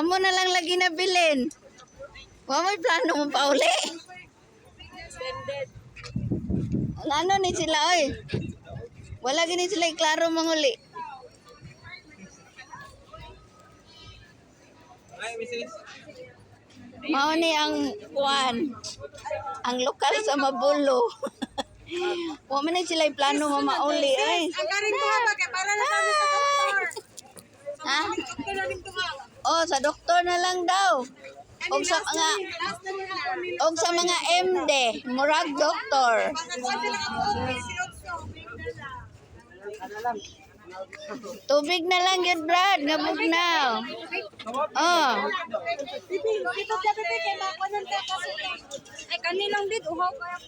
Amo na lang lagi na bilin. Wa may plano mo pa uli. Ano ni sila oy? Wala gini sila klaro manguli. Mao ni ang kuan. Ang lokal sa Mabulo. Wa man ni sila plano mamauli ay. Ang karing tuwa ba kay para na kami sa doktor. Ha? Doktor na rin tuwa. Oh, sa doktor na lang daw. Og sa mga Last na nila ako nila. og sa mga MD, murag doktor. Pagkakuan sila ako, sinotso. Tubig na lang yun, Brad. Ngabugnaw. Oh. Bibi, dito ka bibi kay makunan ka kasi. Ay kanilang dit uhaw kaya.